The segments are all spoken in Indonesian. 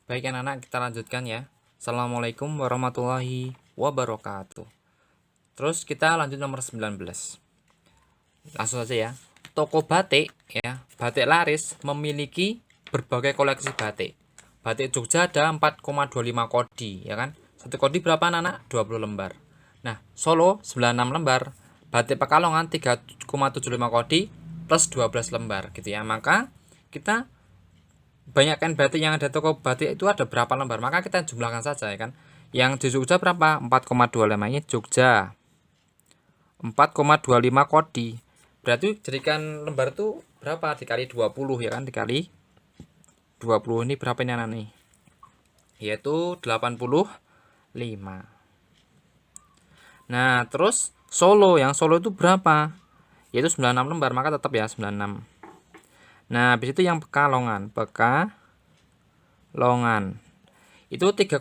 Baik anak-anak, kita lanjutkan ya. Assalamualaikum warahmatullahi wabarakatuh. Terus kita lanjut nomor 19. Langsung saja ya. Toko batik ya, batik laris memiliki berbagai koleksi batik. Batik Jogja ada 4,25 kodi ya kan. Satu kodi berapa anak-anak? 20 lembar. Nah, Solo 96 lembar. Batik Pekalongan 3,75 kodi plus 12 lembar gitu ya. Maka kita banyakkan batik yang ada toko batik itu ada berapa lembar, maka kita jumlahkan saja ya kan. Yang di Jogja berapa? 4,25. Ini Jogja 4,25 kodi, berarti jadikan lembar itu berapa dikali 20 ya kan, dikali 20 ini berapa ini anak nih, yaitu 85. Nah terus Solo, yang Solo itu berapa, yaitu 96 lembar, maka tetap ya 96. Nah habis itu yang Pekalongan itu 3,75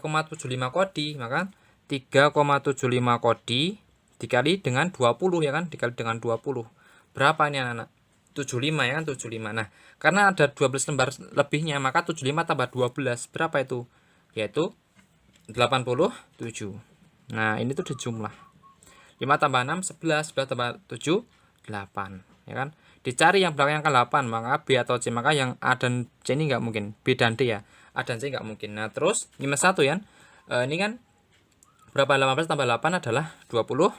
kodi, maka 3,75 kodi dikali dengan 20 ya kan, dikali dengan 20 berapa ini anak-anak? 75 ya kan, 75. Nah karena ada 12 lembar lebihnya, maka 75 tambah 12 berapa itu, yaitu 87. Nah ini tuh dijumlah 5 tambah 6 11, 11 tambah 7 8 ya kan. Dicari yang belakang angka 8, maka B atau C, maka yang A dan C ini nggak mungkin, B dan D ya, A dan C nggak mungkin. Nah terus 51 ya, ini kan berapa, 18 tambah 8 adalah 26,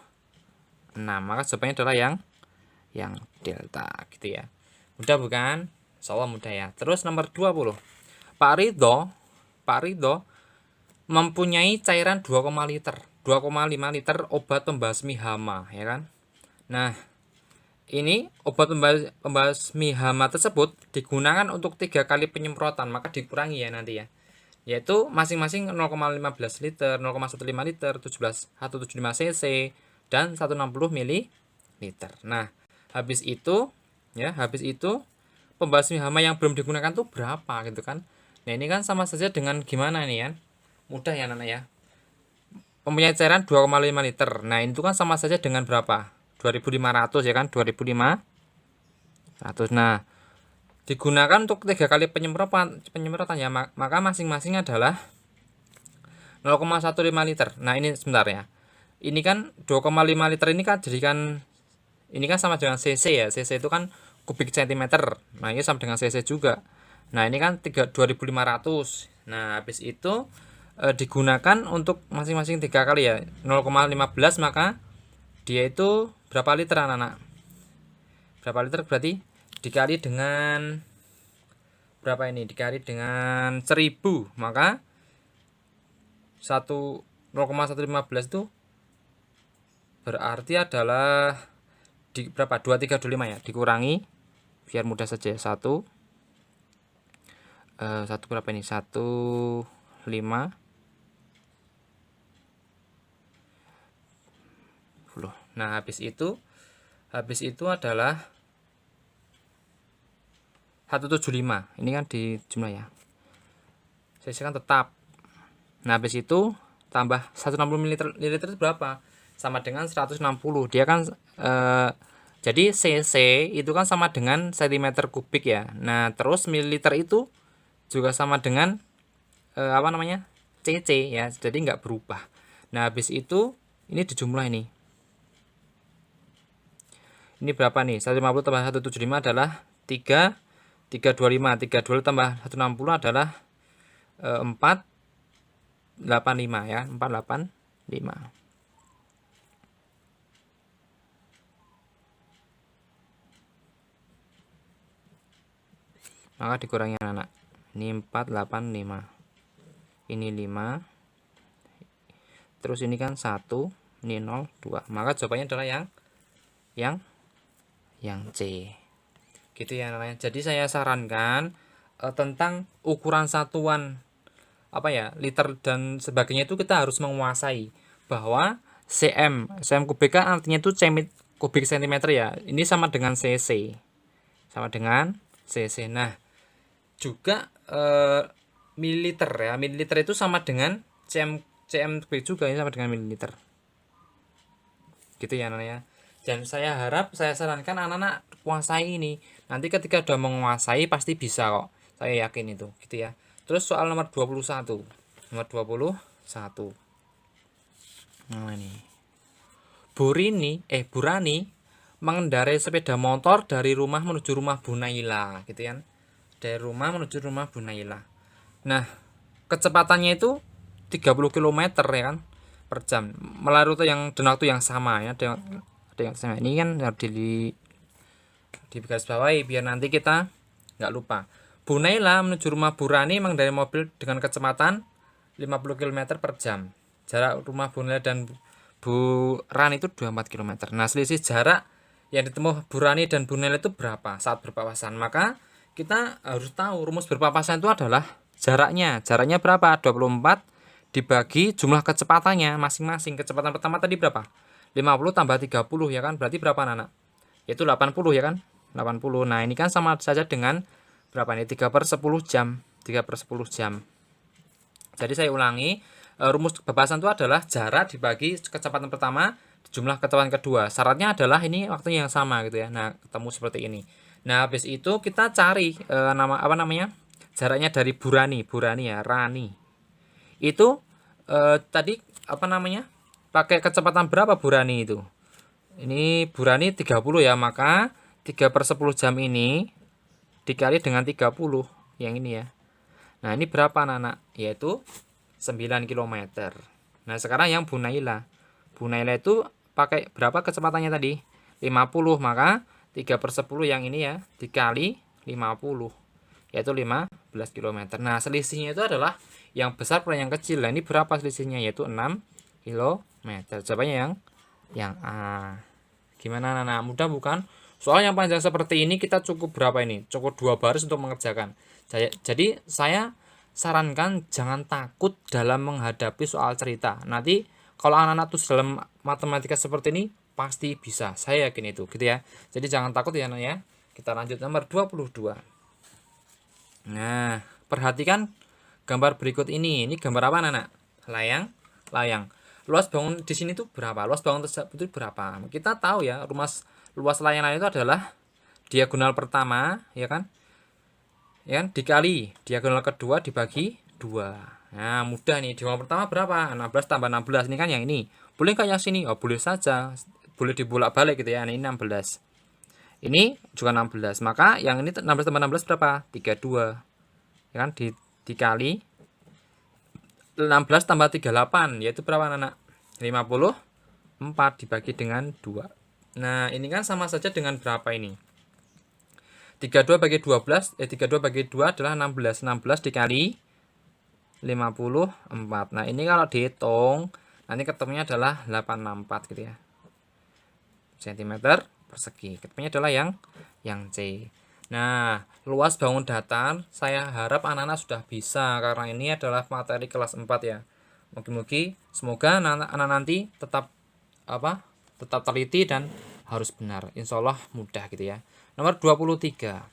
maka jawabannya adalah yang delta gitu ya. Mudah bukan? Insyaallah mudah ya. Terus nomor 20, Pak Ridho mempunyai cairan 2,5 liter obat pembasmi hama ya kan. Nah ini obat pembasmi hama tersebut digunakan untuk 3 kali penyemprotan, maka dikurangi ya nanti ya, yaitu masing-masing 0,15 liter, 0,15 liter, 175 cc, dan 160 ml. Nah habis itu pembasmi hama yang belum digunakan tuh berapa gitu kan. Nah ini kan sama saja dengan gimana nih kan, mudah ya anak ya. Mempunyai cairan 2,5 liter. Nah itu kan sama saja dengan berapa, 2500 ya kan, 2500. Nah digunakan untuk 3 kali penyemprotan ya, maka masing-masing adalah 0,15 liter. Nah ini sebentar ya, ini kan 2,5 liter ini kan jadikan, ini kan sama dengan cc ya, cc itu kan kubik centimeter, nah ini sama dengan cc juga. Nah ini kan 2500. Nah habis itu digunakan untuk masing-masing 3 kali ya, 0,15, maka dia itu berapa liter anak-anak, berapa liter, berarti dikali dengan berapa ini, dikali dengan 1000, maka 0,115 itu berarti adalah berapa, 2325 ya, dikurangi biar mudah saja, satu berapa ini, 15. Nah habis itu adalah 175, ini kan di jumlah ya, saya kan tetap. Nah habis itu tambah 160 ml itu berapa, sama dengan 160. Dia kan jadi cc itu kan sama dengan cm kubik ya. Nah terus mililiter itu juga sama dengan cc ya, jadi nggak berubah. Nah habis itu ini dijumlah, ini berapa nih, 150 tambah 175 adalah 325, 325 tambah 160 adalah 485 ya, 485. Maka dikurangi anak, ini 485, ini 5, terus ini kan 1, ini 0, 2, maka jawabannya adalah yang C gitu ya namanya. Jadi saya sarankan tentang ukuran satuan liter dan sebagainya itu kita harus menguasai, bahwa cm kubik kan artinya itu kubik centimeter ya, ini sama dengan cc, nah juga mililiter ya, mililiter itu sama dengan cm kubik juga, ini sama dengan mililiter gitu ya namanya. Dan saya sarankan anak-anak kuasai ini, nanti ketika udah menguasai pasti bisa kok, saya yakin itu gitu ya. Terus soal nomor 21. Nomor 21. Nah ini. Burani mengendarai sepeda motor dari rumah menuju rumah Bu Naila, gitu kan. Dari rumah menuju rumah Bu Naila. Nah, kecepatannya itu 30 km ya kan per jam. Melalui rute yang dan waktu yang sama ya. Ada yang sama. Ini kan harus di garis bawahi biar nanti kita nggak lupa. Bu Naila menuju rumah Burani mengendarai mobil dengan kecepatan 50 km per jam. Jarak rumah Bu Naila dan Bu Rani itu 24 km. Nah, selisih jarak yang ditempuh Bu Rani dan Bu Naila itu berapa saat berpapasan? Maka kita harus tahu rumus berpapasan itu adalah jaraknya. Jaraknya berapa? 24 dibagi jumlah kecepatannya masing-masing. Kecepatan pertama tadi berapa? 50 tambah 30 ya kan? Berarti berapa anak? Yaitu 80 ya kan? 80. Nah, ini kan sama saja dengan berapa nih? 3/10 jam. 3/10 jam. Jadi saya ulangi, rumus berpapasan itu adalah jarak dibagi kecepatan pertama jumlah kecepatan kedua. Syaratnya adalah ini waktunya yang sama gitu ya. Nah, ketemu seperti ini. Nah, habis itu kita cari jaraknya dari Burani ya, Rani. Itu tadi pakai kecepatan berapa Burani itu? Ini Burani 30 ya, maka 3/10 jam ini dikali dengan 30 yang ini ya. Nah, ini berapa anak-anak? Yaitu 9 km. Nah, sekarang yang Bu Naila. Bu Naila itu pakai berapa kecepatannya tadi? 50, maka 3/10 yang ini ya, dikali 50. Yaitu 15 km. Nah, selisihnya itu adalah yang besar per yang kecil. Nah, ini berapa selisihnya? Yaitu 6 km. Jawabannya yang A. Gimana anak-anak? Mudah bukan? Soal yang panjang seperti ini kita cukup berapa ini? Cukup 2 baris untuk mengerjakan. Jadi saya sarankan jangan takut dalam menghadapi soal cerita. Nanti kalau anak-anak tuh dalam matematika seperti ini pasti bisa. Saya yakin itu gitu ya. Jadi jangan takut ya anak ya. Kita lanjut nomor 22. Nah, perhatikan gambar berikut ini. Ini gambar apa anak-anak? Layang. Luas bangun di sini tuh berapa? Luas bangun tersebut itu berapa? Kita tahu ya, luas layang itu adalah diagonal pertama, ya kan? Ya kan? Dikali diagonal kedua dibagi 2. Nah, mudah nih. Diagonal pertama berapa? 16 tambah 16. Ini kan yang ini. Boleh nggak yang sini? Oh, boleh saja. Boleh dibolak-balik gitu ya. Ini 16. Ini juga 16. Maka yang ini 16 tambah 16 berapa? 32. Ya kan? Dikali 16 tambah 38 yaitu berapa anak? 54 dibagi dengan 2. Nah, ini kan sama saja dengan berapa ini? 32 bagi 12, 32 bagi 2 adalah 16. 16 dikali 54. Nah, ini kalau dihitung nanti ketemunya adalah 864 gitu ya. Cm persegi. Ketemunya adalah yang C. Nah, luas bangun datar saya harap anak-anak sudah bisa karena ini adalah materi kelas 4 ya. Semoga anak-anak nanti tetap teliti dan harus benar. Insya Allah mudah gitu ya. Nomor 23.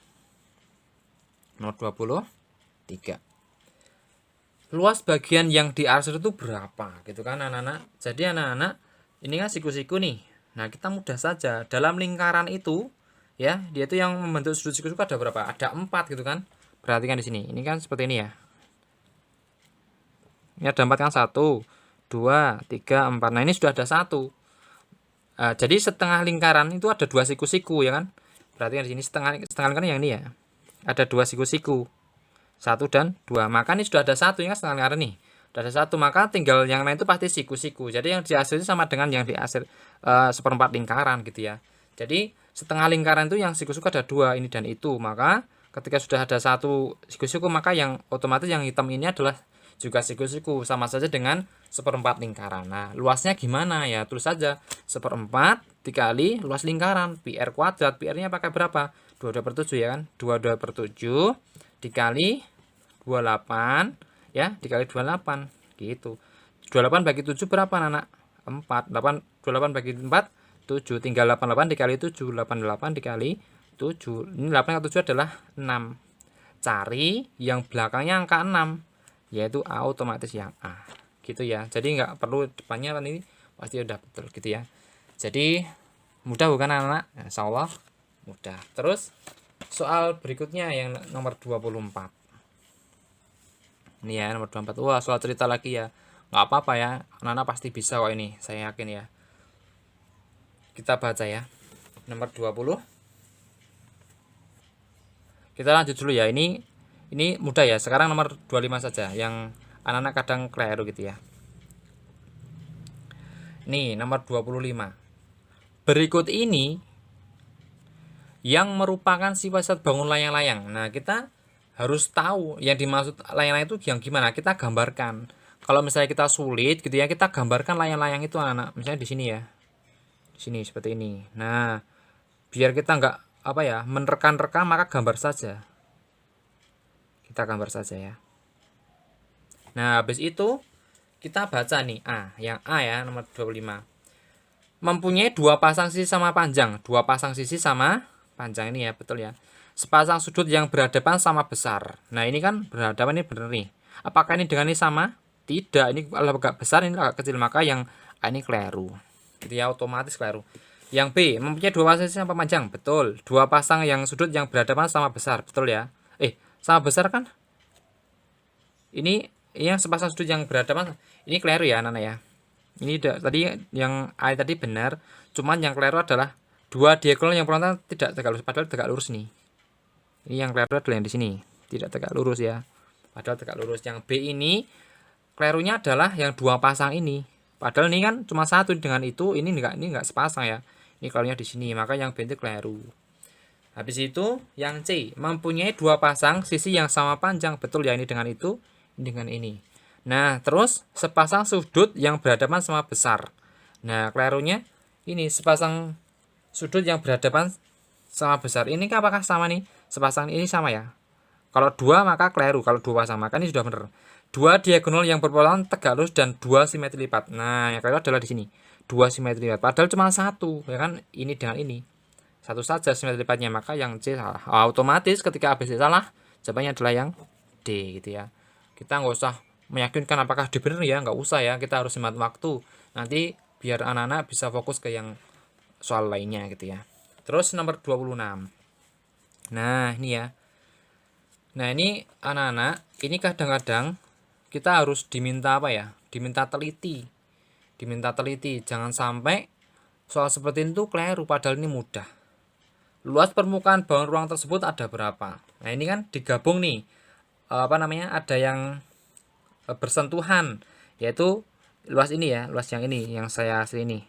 Luas bagian yang diarsir itu berapa gitu kan anak-anak. Jadi anak-anak ini kan siku-siku nih. Nah, kita mudah saja dalam lingkaran itu ya, dia itu yang membentuk sudut siku-siku ada berapa? Ada 4 gitu kan. Perhatikan di sini. Ini kan seperti ini ya. Ini ada 4 kan, 1, 2, 3, 4. Nah, ini sudah ada 1. Jadi setengah lingkaran itu ada 2 siku-siku ya kan. Perhatikan di sini setengah lingkaran yang ini ya. Ada 2 siku-siku. 1 dan 2. Maka ini sudah ada 1 ya kan, setengah lingkaran nih. Sudah ada 1, maka tinggal yang lain itu pasti siku-siku. Jadi yang dihasil itu sama dengan yang dihasil 1/4 lingkaran gitu ya. Jadi setengah lingkaran itu yang siku-siku ada 2 ini dan itu. Maka ketika sudah ada 1 siku-siku, maka yang otomatis yang hitam ini adalah juga siku-siku, sama saja dengan 1/4 lingkaran. Nah, luasnya gimana ya? Tulis saja 1/4 dikali luas lingkaran pi r kuadrat. Pi r-nya pakai berapa? 22/7 ya kan? 22/7 dikali 28 ya, dikali 28 gitu. 28 bagi 7 berapa anak? 4. 28 bagi 4 7. Tinggal 88 dikali 7. 88 dikali 7. Ini 8 kali 7 adalah 6. Cari yang belakangnya angka 6. Yaitu A, otomatis yang A gitu ya. Jadi nggak perlu depannya kan, ini pasti udah betul gitu ya. Jadi mudah bukan anak-anak? Insya Allah mudah. Terus soal berikutnya yang nomor 24. Ini ya nomor 24. Wah, soal cerita lagi ya. Nggak apa-apa ya. Anak-anak pasti bisa kok ini. Saya yakin ya. Kita baca ya. Nomor 20. Kita lanjut dulu ya. Ini mudah ya. Sekarang nomor 25 saja yang anak-anak kadang keliru gitu ya. Nih, nomor 25. Berikut ini yang merupakan sifat bangun layang-layang. Nah, kita harus tahu yang dimaksud layang-layang itu yang gimana. Kita gambarkan. Kalau misalnya kita sulit gitu ya, kita gambarkan layang-layang itu anak-anak. Misalnya di sini ya. Di sini seperti ini. Nah, biar kita nggak apa ya, menerka-nerka, maka gambar saja. Kita gambar saja ya. Nah, habis itu kita baca nih A, yang A ya, nomor 25. Mempunyai dua pasang sisi sama panjang. Dua pasang sisi sama panjang ini ya, betul ya. Sepasang sudut yang berhadapan sama besar. Nah, ini kan berhadapan, ini benar nih. Apakah ini dengan ini sama? Tidak, ini agak besar, ini agak kecil, maka yang A ini keliru. Gitu ya, otomatis keliru. Yang B, mempunyai dua pasang sisi sama panjang. Betul. Dua pasang yang sudut yang berhadapan sama besar. Betul ya. Sama besar kan? Ini yang sepasang sudut yang berhadapan. Ini keliru ya anak-anak ya. Ini tadi yang A tadi benar. Cuman yang keliru adalah dua diagonal yang frontal tidak tegak lurus. Padahal tegak lurus nih. Ini yang keliru adalah yang di sini. Tidak tegak lurus ya. Padahal tegak lurus. Yang B ini kelirunya adalah yang dua pasang ini. Padahal ini kan cuma satu dengan itu. Ini enggak sepasang ya. Ini kelirunya di sini. Maka yang B itu keliru. Habis itu yang C, mempunyai dua pasang sisi yang sama panjang. Betul ya, ini dengan itu, ini dengan ini. Nah, terus sepasang sudut yang berhadapan sama besar. Nah, kelirunya ini sepasang sudut yang berhadapan sama besar. Ini apakah sama nih? Sepasang ini sama ya. Kalau dua maka keliru, kalau dua pasang maka ini sudah benar. Dua diagonal yang berpola tegak lurus dan dua simetri lipat. Nah, yang keliru adalah di sini. Dua simetri lipat. Padahal cuma satu, ya kan? Ini dengan ini. Satu saja simetri lipatnya, maka yang C salah. Otomatis ketika ABC salah, jawabannya adalah yang D gitu ya. Kita nggak usah meyakinkan apakah D benar ya, nggak usah ya. Kita harus hemat waktu. Nanti biar anak-anak bisa fokus ke yang soal lainnya gitu ya. Terus nomor 26. Nah, ini ya. Nah, ini anak-anak, ini kadang-kadang kita harus diminta apa ya? Diminta teliti. Diminta teliti, jangan sampai soal seperti itu keliru padahal ini mudah. Luas permukaan bangun ruang tersebut ada berapa? Nah, ini kan digabung nih. Ada yang bersentuhan, yaitu luas ini ya, luas yang ini, yang saya hasil ini.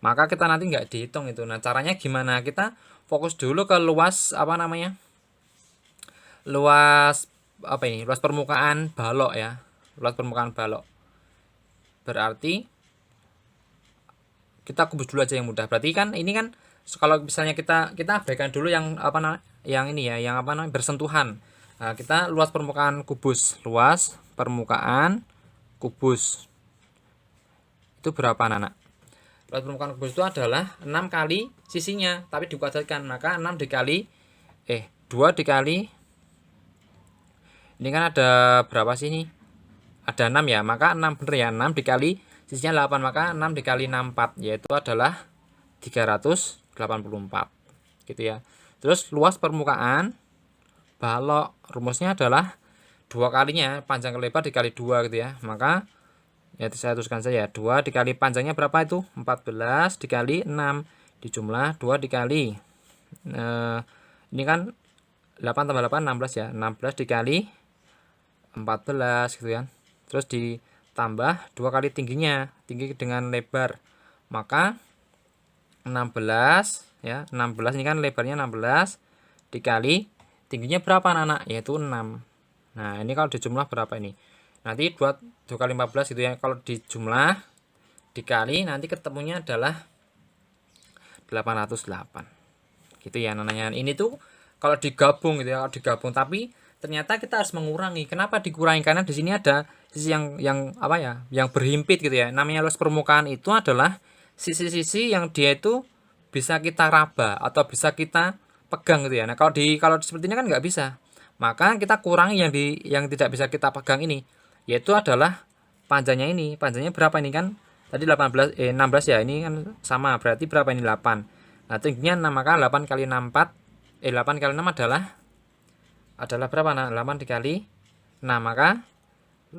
Maka kita nanti nggak dihitung itu. Nah, caranya gimana? Kita fokus dulu ke luas luas luas permukaan balok ya. Luas permukaan balok. Berarti kita kubus dulu aja yang mudah. Berarti kan ini kan kalau misalnya kita abaikan dulu yang ini ya, yang bersentuhan. Nah, kita luas permukaan kubus, luas permukaan kubus itu berapa anak? Luas permukaan kubus itu adalah 6 kali sisinya, tapi dikuadratkan, maka 6 dikali 2 dikali, ini kan ada berapa sih ini? Ada 6 ya, maka 6 bener ya, 6 dikali sisinya 8, maka 6 dikali 64, yaitu adalah 384 gitu ya. Terus luas permukaan balok, rumusnya adalah 2 kalinya panjang ke lebar dikali 2 gitu ya. Maka ya saya tuliskan saja, 2 dikali panjangnya berapa itu? 14 dikali 6 dijumlah 2 dikali ini kan 8 tambah 8 16 ya. 16 dikali 14 gitu kan. Terus ditambah 2 kali tingginya, tinggi dengan lebar. Maka 16 ya, 16 ini kan lebarnya 16 dikali tingginya berapa anak-anak, yaitu 6. Nah, ini kalau dijumlah berapa ini? Nanti 2 kali 14 gitu ya. Kalau dijumlah dikali nanti ketemunya adalah 808. Gitu ya anak-anak. Ini tuh kalau digabung gitu ya, kalau digabung, tapi ternyata kita harus mengurangi. Kenapa dikurangi? Karena di sini ada sisi yang berhimpit gitu ya. Namanya luas permukaan itu adalah sisi-sisi yang dia itu bisa kita raba atau bisa kita pegang gitu ya. Nah, kalau seperti ini kan nggak bisa. Maka kita kurangi yang tidak bisa kita pegang ini, yaitu adalah panjangnya ini. Panjangnya berapa ini kan? Tadi 16 ya. Ini kan sama, berarti berapa ini? 8. Nah, tingginya 6, maka 8 kali 6 8 kali 6 adalah berapa? Nah, 8 dikali 6, maka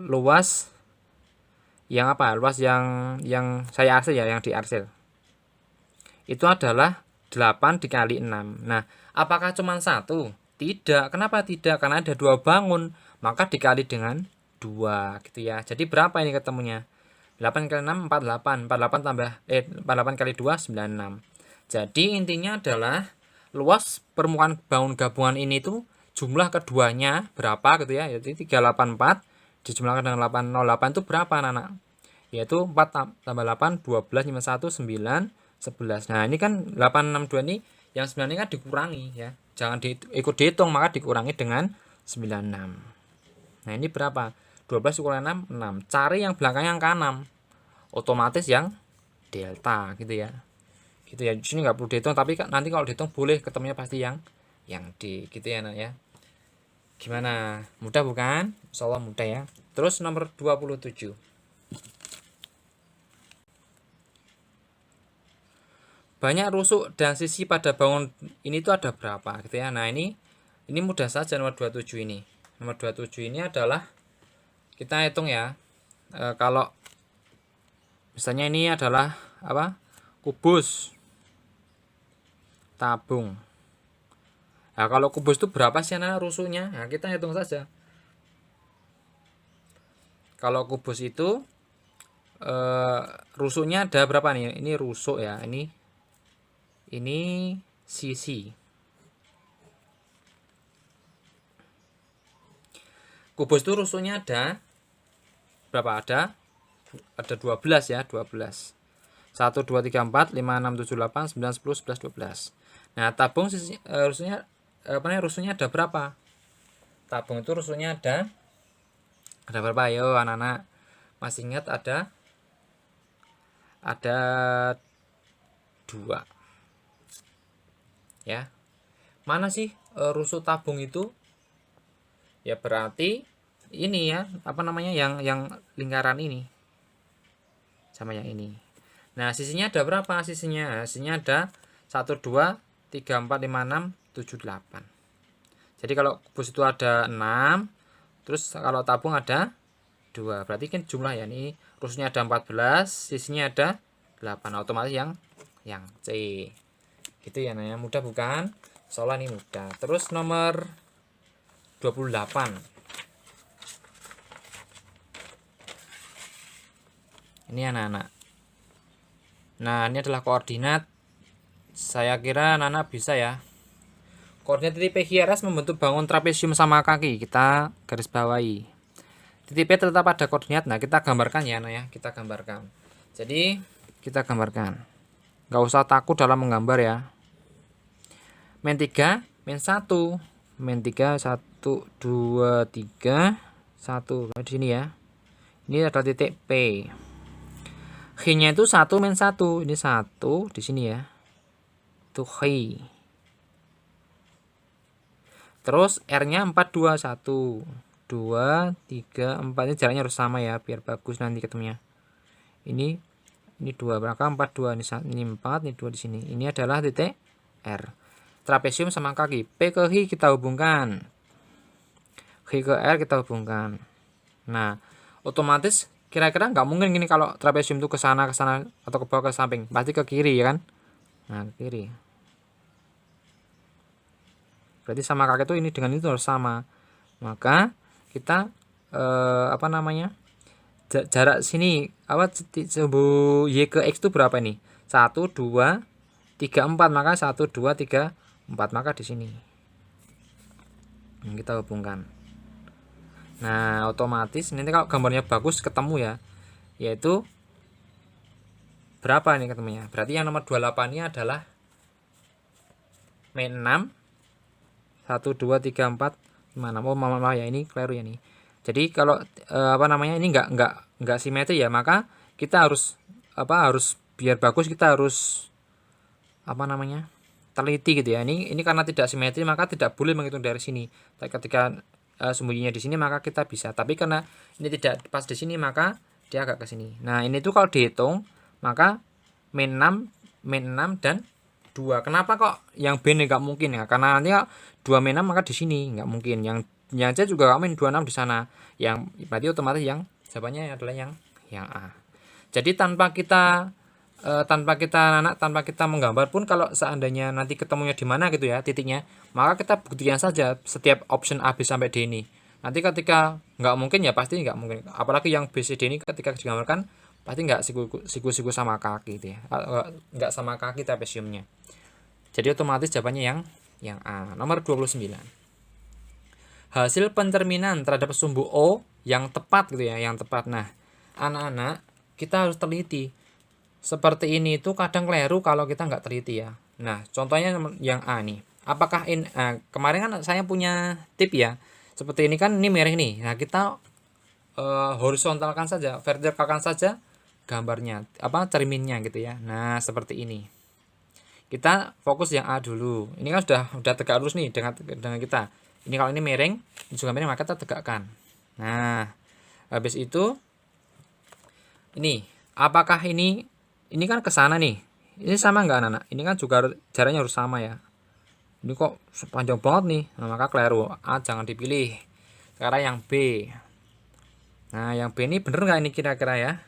luas yang apa? Luas yang saya arsel ya, yang di arsel. Itu adalah 8 dikali 6. Nah, apakah cuma 1? Tidak. Kenapa tidak? Karena ada 2 bangun, maka dikali dengan 2 gitu ya. Jadi berapa ini ketemunya? 8 kali 6 48. 48 tambah 48 kali 2 96. Jadi intinya adalah luas permukaan bangun gabungan ini tuh jumlah keduanya berapa gitu ya. Jadi 384 dijumlahkan dengan 808 itu berapa anak-anak? Yaitu 4 tambah 8 12 51 9 11. Nah, ini kan 862 ini yang 9 ini kan dikurangi ya. Jangan ikut dihitung, maka dikurangi dengan 96. Nah, ini berapa? 12 dikurangi 6 6. Cari yang belakangnya angka 6. Otomatis yang delta gitu ya. Gitu ya. Di sini nggak perlu dihitung, tapi nanti kalau dihitung boleh ketemunya pasti yang D gitu ya, Nak ya. Gimana? Mudah bukan? Insyaallah mudah ya. Terus nomor 27. Banyak rusuk dan sisi pada bangun ini tuh ada berapa gitu ya. Nah, ini mudah saja nomor 27 ini. Nomor 27 ini adalah kita hitung ya. Kalau misalnya ini adalah apa? Kubus tabung. Nah, kalau kubus itu berapa sih anak rusuknya? Nah, kita hitung saja. Kalau kubus itu rusuknya ada berapa nih? Ini rusuk ya. Ini sisi. Kubus itu rusuknya ada berapa? Ada 12 ya, 12. 1 2 3 4 5 6 7 8 9 10 11 12. Nah, tabung sisi rusuknya rusuknya ada berapa? Tabung itu rusuknya ada berapa? Ayo anak-anak. Masih ingat ada 2. Ya. Mana sih rusuk tabung itu? Ya berarti ini ya, apa namanya, yang lingkaran ini sama yang ini. Nah, sisinya ada berapa sisinya? Sisinya ada 1 2 3 4 5 6 7 8. Jadi kalau kubus itu ada 6, terus kalau tabung ada 2. Berarti kan jumlah ya, ini rusuknya ada 14, sisinya ada 8. Otomatis yang C. Gitu ya, nah, mudah bukan? Soalnya ini mudah. Terus nomor 28. Ini anak-anak. Nah, ini adalah koordinat. Saya kira anak-anak bisa ya. Koordinat titik P QRS membentuk bangun trapesium sama kaki. Kita garis bawahi. Titik P tetap pada koordinat. Nah, kita gambarkan ya, anak ya. Kita gambarkan. Jadi, kita gambarkan. Nggak usah takut dalam menggambar ya. Min 3, min 1. Min 3, 1, 2, 3, 1. Di sini ya. Ini adalah titik P. H-nya itu 1 min 1. Ini 1 di sini ya. Itu H. Terus R-nya 4, 2, 1. 2, 3, 4. Ini jaraknya harus sama ya, biar bagus nanti ketemunya. Ini 2, maka 4, 2. Ini 4, ini 2 di sini. Ini adalah titik R. Trapesium sama kaki. P ke H kita hubungkan. H ke R kita hubungkan. Nah, otomatis kira-kira nggak mungkin gini kalau trapesium itu ke sana atau ke bawah ke samping. Pasti ke kiri ya kan? Nah, ke kiri. Berarti sama kaki itu ini dengan itu harus sama. Maka kita apa namanya? Jarak sini apa Y ke X itu berapa nih? 1 2 3 4, maka 1 2 3 4, maka di sini. Kita hubungkan. Nah, otomatis nanti kalau gambarnya bagus ketemu ya. Yaitu berapa nih ketemunya? Berarti yang nomor 28 ini adalah min 6 1 2 3 4 5 6. Oh, maaf ya, ini keliru ya nih. Jadi kalau apa namanya, ini enggak simetri ya, maka kita harus biar bagus kita harus apa namanya? Teliti gitu ya. Ini karena tidak simetri maka tidak boleh menghitung dari sini. Ketika sembunyinya di sini maka kita bisa. Tapi karena ini tidak pas di sini maka dia agak ke sini. Nah, ini tuh kalau dihitung maka min 6 dan 2. Kenapa kok yang B ini nggak mungkin ya? Karena nanti 2 min 6 maka di sini nggak mungkin. Yang yang C juga min 26 di sana. Yang berarti otomatis yang jawabannya adalah yang A. Jadi tanpa kita tanpa kita menggambar pun, kalau seandainya nanti ketemunya di mana gitu ya titiknya, maka kita buktikan saja setiap option A B sampai D ini. Nanti ketika nggak mungkin ya pasti nggak mungkin, apalagi yang B C D ini ketika digambarkan pasti nggak siku sama kaki gitu ya, nggak sama kaki trapesiumnya. Jadi otomatis jawabannya yang A. Nomor 29. Hasil pencerminan terhadap sumbu O yang tepat gitu ya, yang tepat. Nah, anak-anak kita harus teliti. Seperti ini itu kadang keliru kalau kita nggak teliti ya. Nah, contohnya yang A nih. Apakah ini kemarin kan saya punya tip ya. Seperti ini kan, ini merah nih. Nah, kita horizontalkan saja, vertikalkan saja gambarnya, cerminnya gitu ya. Nah, seperti ini. Kita fokus yang A dulu. Ini kan sudah tegak lurus nih dengan kita. Ini kalau ini miring, ini juga miring, maka kita tegakkan. Nah, habis itu ini, apakah ini kan ke sana nih. Ini sama enggak anak-anak? Ini kan juga jaraknya harus sama ya. Ini kok panjang banget nih. Nah, maka keliru. A jangan dipilih. Sekarang yang B. Nah, yang B ini bener nggak ini kira-kira ya?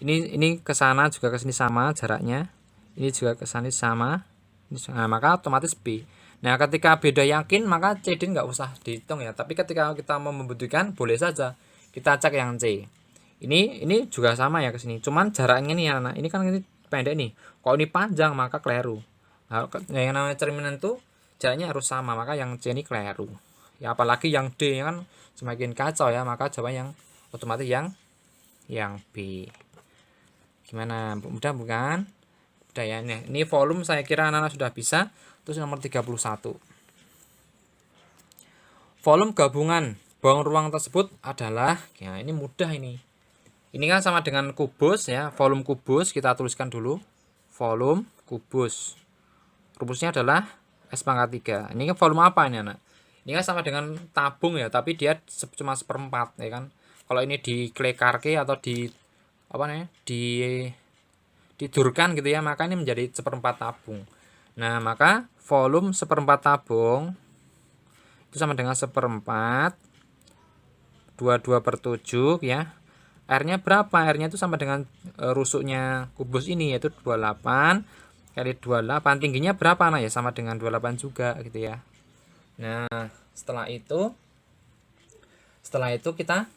Ini ke sana juga ke sini sama jaraknya. Ini juga ke sana sama. Nah, maka otomatis B. Nah, ketika beda yakin, maka C D nggak usah dihitung ya. Tapi ketika kita mau membutuhkan, boleh saja kita cek yang C. Ini juga sama ya ke sini. Cuman jaraknya nih anak. Ini kan ini pendek nih. Kalau ini panjang maka keliru. Nah, yang namanya cerminan itu jaraknya harus sama, maka yang C ini keliru. Ya apalagi yang D kan semakin kacau ya, maka jawaban yang otomatis yang B. Gimana? Mudah bukan? Udah ya. Ini volume saya kira anak-anak sudah bisa. Terus nomor 31. Volume gabungan bawang ruang tersebut adalah, ya ini mudah ini. Ini kan sama dengan kubus ya, volume kubus, kita tuliskan dulu. Volume kubus. Rumusnya adalah S pangkat 3. Ini kan volume apa ini anak? Ini kan sama dengan tabung ya, tapi dia cuma seperempat ya kan. Kalau ini diklekarke atau didurkan gitu ya, maka ini menjadi seperempat tabung. Nah, maka volume seperempat tabung itu sama dengan seperempat 22/7 ya. R-nya berapa? R-nya itu sama dengan rusuknya kubus ini, yaitu 28 kali 28. Tingginya berapa nah ya? Sama dengan 28 juga gitu ya. Nah, setelah itu kita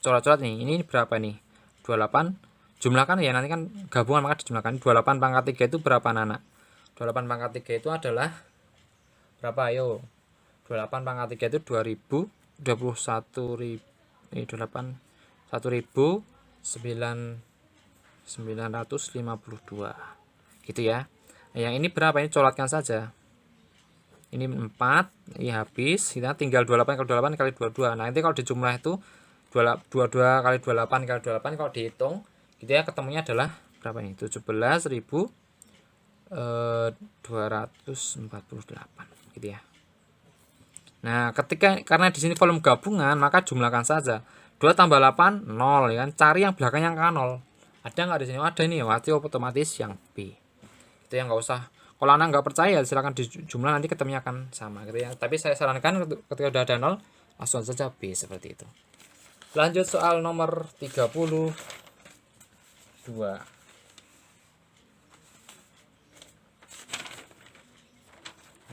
coret-coret nih. Ini berapa nih? 28. Jumlahkan ya, nanti kan gabungan maka dijumlahkan. 28 pangkat 3 itu berapa anak? 28 pangkat 3 itu adalah berapa? Ayo. 28 pangkat 3 itu 2000, 21.000. Ini 952 gitu ya. Nah, yang ini berapa? Ini coretkan saja. Ini 4, ini habis. Kita tinggal 28 kali 28 kali 22. Nah, nanti kalau dijumlah itu 22 kali 28 kali 28, kalau dihitung gitu ya, ketemunya adalah berapa nih? 17.248 gitu ya. Nah, karena di sini volume gabungan, maka jumlahkan saja. 2 tambah 8 0 ya kan. Cari yang belakangnya angka 0. Ada nggak di sini? Ada ini ya, berarti otomatis yang B. Itu yang nggak usah. Kalau anak nggak percaya, silakan dijumlah, nanti ketemunya akan sama gitu ya. Tapi saya sarankan ketika udah ada 0, langsung saja B seperti itu. Lanjut soal nomor 32.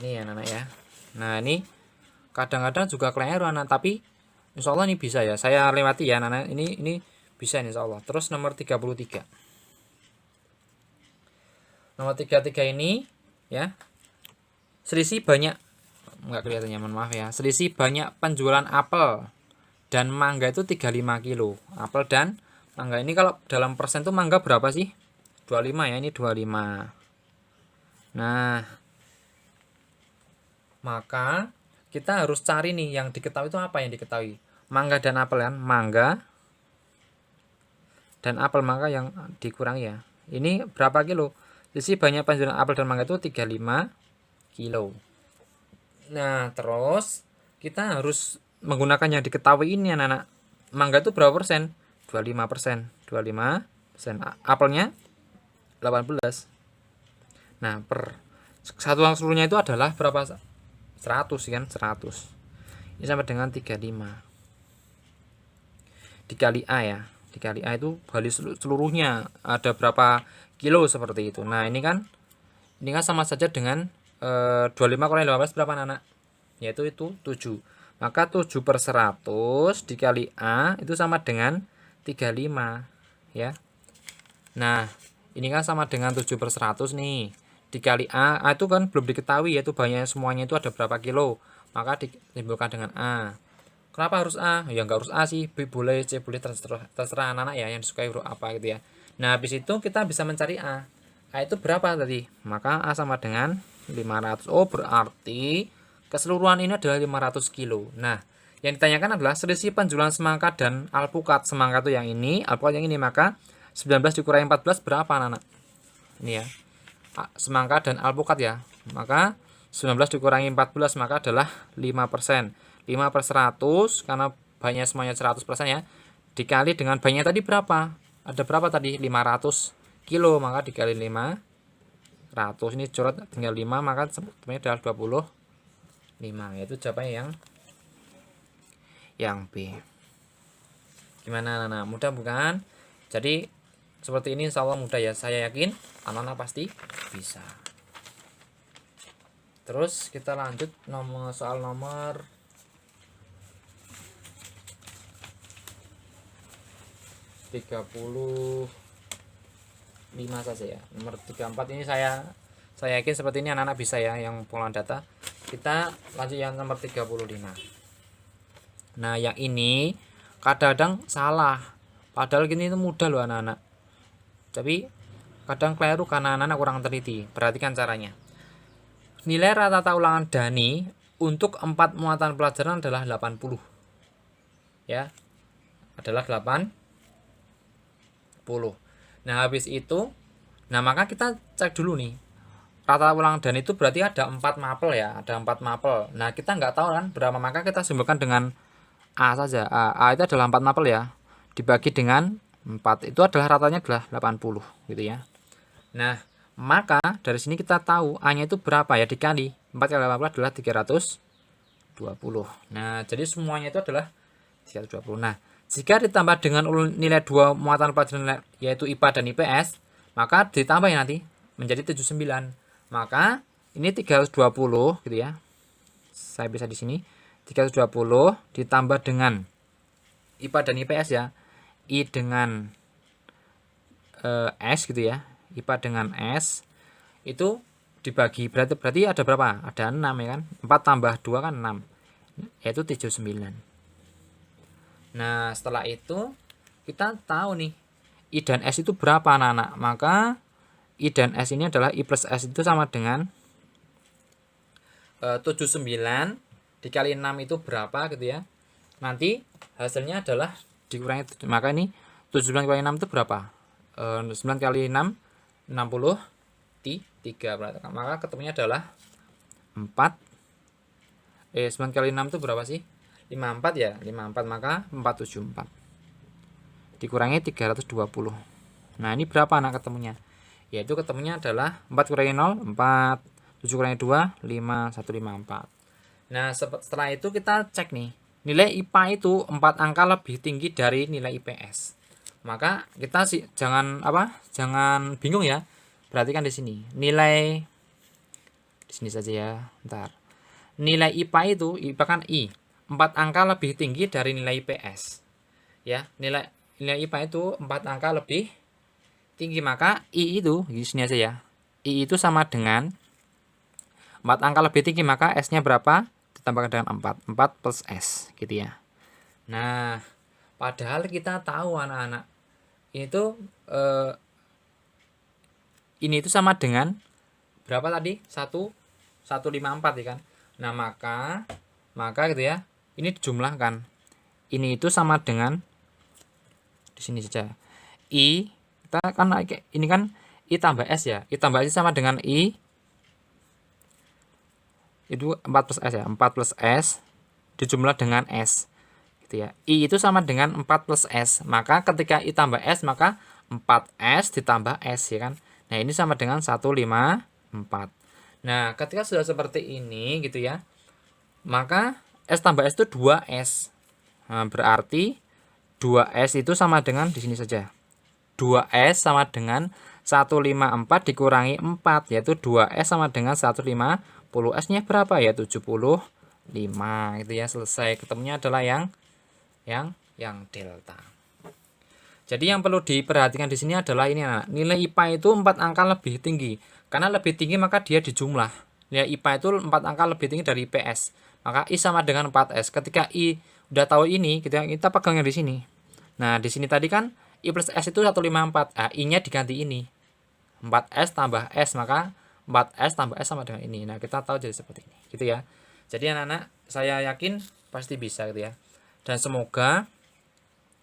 Ini ya anak ya. Nah, ini kadang-kadang juga keliru anak, tapi insya Allah ini bisa ya. Saya lewati ya anak. Ini bisa insya Allah. Terus nomor 33. Nomor 33 ini ya. Selisih banyak, enggak kelihatannya, mohon maaf ya. Selisih banyak penjualan apel dan mangga itu 35 kilo. Apel dan mangga ini kalau dalam persen tuh mangga berapa sih? 25 ya, ini 25. Nah, maka kita harus cari nih yang diketahui itu apa yang diketahui. Mangga dan apel kan, mangga dan apel, mangga yang dikurangi ya. Ini berapa kilo? Jadi banyak penjualan apel dan mangga itu 35 kilo. Nah, terus kita harus menggunakan yang diketahui ini anak-anak. Mangga itu berapa persen? 25%. 25%. Apelnya 18. Nah, per satuan seluruhnya itu adalah berapa? 100 kan, 100. Ini sama dengan 35 dikali A ya. Dikali A itu kali seluruhnya ada berapa kilo seperti itu. Nah, ini kan sama saja dengan 25 kurang 15 berapa anak? Yaitu itu 7. Maka 7 per 100 dikali A itu sama dengan 35 ya. Nah, ini kan sama dengan 7 per 100 nih. Dikali A itu kan belum diketahui yaitu banyak semuanya itu ada berapa kilo. Maka ditimbulkan dengan A. Kenapa harus A? Ya nggak harus A sih, B boleh, C boleh, terserah anak-anak ya yang disukai huruf apa gitu ya. Nah, habis itu kita bisa mencari A. A itu berapa tadi? Maka A sama dengan 500. Oh, berarti keseluruhan ini adalah 500 kilo. Nah, yang ditanyakan adalah selisih penjualan semangka dan alpukat. Semangka itu yang ini, alpukat yang ini. Maka 19 dikurangi 14 berapa anak-anak? Ini ya. Semangka dan alpukat ya. Maka 19 dikurangi 14 maka adalah 5%. 5 per 100 karena banyak semuanya 100% ya. Dikali dengan banyak tadi berapa? Ada berapa tadi? 500 kilo, maka dikali 500. Ini coret tinggal 5 maka sebetulnya adalah 25. Yaitu jawabannya yang B. Gimana anak-anak? Mudah bukan? Jadi seperti ini insya Allah mudah ya. Saya yakin anak-anak pasti bisa. Terus kita lanjut soal nomor 35 saja ya. Nomor 34 ini saya yakin seperti ini anak-anak bisa ya yang pengolahan data. Kita lanjut yang nomor 35. Nah, yang ini kadang-kadang salah. Padahal gini itu mudah loh anak-anak. Tapi kadang keliru karena anak-anak kurang teliti. Perhatikan caranya. Nilai rata-rata ulangan Dani untuk 4 muatan pelajaran adalah 80. Ya. Adalah 80. Nah, habis itu maka kita cek dulu nih. Rata ulangan Dani itu berarti ada 4 mapel ya, ada 4 mapel. Nah, kita nggak tahu kan berapa, maka kita simpulkan dengan A saja. A itu adalah 4 mapel ya. Dibagi dengan 4 itu adalah ratanya adalah 80 gitu ya. Nah, maka dari sini kita tahu A-nya itu berapa ya, dikali 4 kali 80 adalah 320. Nah, jadi semuanya itu adalah 320. Nah, jika ditambah dengan nilai 2 muatan pelajaran yaitu IPA dan IPS, maka ditambah ya nanti menjadi 79. Maka ini 320 gitu ya. Saya bisa di sini 320 ditambah dengan IPA dan IPS ya. I dengan S gitu ya. IPA dengan S itu dibagi berarti ada berapa? Ada 6 ya kan. 4 tambah 2 kan 6. Yaitu 79. Nah, setelah itu kita tahu nih I dan S itu berapa anak-anak. Maka I dan S ini adalah I plus S itu sama dengan 79 dikali 6 itu berapa gitu ya. Nanti hasilnya adalah dikurangi, maka ini 79 kali 6 itu berapa? 9 kali 6 63. Maka ketemunya adalah 9 kali 6 itu berapa sih? 54 ya, 54, maka 474 dikurangi 320. Nah, ini berapa anak ketemunya? Yaitu ketemunya adalah 4 kurangi 0 4, 7 kurangi 2 5, 154. Nah, setelah itu kita cek nih, nilai IPA itu 4 angka lebih tinggi dari nilai IPS. Maka kita jangan bingung ya. Perhatikan di sini. Nilai di sini saja ya, bentar. Nilai IPA itu IPA kan I 4 angka lebih tinggi dari nilai IPS. Ya, nilai IPA itu 4 angka lebih tinggi, maka I itu di sini aja ya. I itu sama dengan 4 angka lebih tinggi, maka S-nya berapa? Ditambahkan dengan 4. 4 plus S gitu ya. Nah, padahal kita tahu anak-anak itu ini itu sama dengan berapa tadi? 154 ya kan. Nah, maka gitu ya. Ini dijumlahkan. Ini itu sama dengan di sini saja. I kita kan ini kan I tambah S ya. I tambah S sama dengan I itu 4 plus S ya. 4 plus S dijumlah dengan S gitu ya. I itu sama dengan 4 plus S. Maka ketika I tambah S maka 4S ditambah S ya kan. Nah, ini sama dengan 154. Nah, ketika sudah seperti ini gitu ya. Maka S tambah S itu 2S. Nah, berarti 2S itu sama dengan di sini saja. 2S sama dengan 154 dikurangi 4, yaitu 2S sama dengan 150. S-nya berapa ya? 75 gitu ya. Selesai. Ketemunya adalah yang delta. Jadi yang perlu diperhatikan di sini adalah ini anak. Nilai IPA itu 4 angka lebih tinggi. Karena lebih tinggi maka dia dijumlah. Nilai IPA itu 4 angka lebih tinggi dari IPS. Maka I sama dengan 4S. Ketika I udah tahu ini, kita pegangnya di sini. Nah, di sini tadi kan I plus S itu 154. Nah, I-nya diganti ini. 4S tambah S, maka 4S tambah S sama dengan ini. Nah, kita tahu jadi seperti ini. Gitu ya. Jadi anak-anak, saya yakin pasti bisa gitu ya. Dan semoga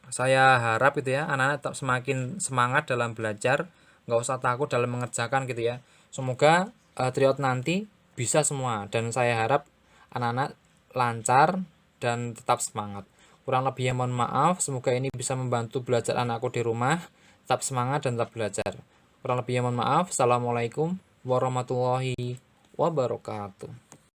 saya harap gitu ya, anak-anak tetap semakin semangat dalam belajar, nggak usah takut dalam mengerjakan gitu ya. Semoga tryout nanti bisa semua, dan saya harap anak-anak lancar dan tetap semangat. Kurang lebihnya mohon maaf, semoga ini bisa membantu belajar anakku di rumah. Tetap semangat dan tetap belajar. Kurang lebihnya mohon maaf. Assalamualaikum warahmatullahi wabarakatuh.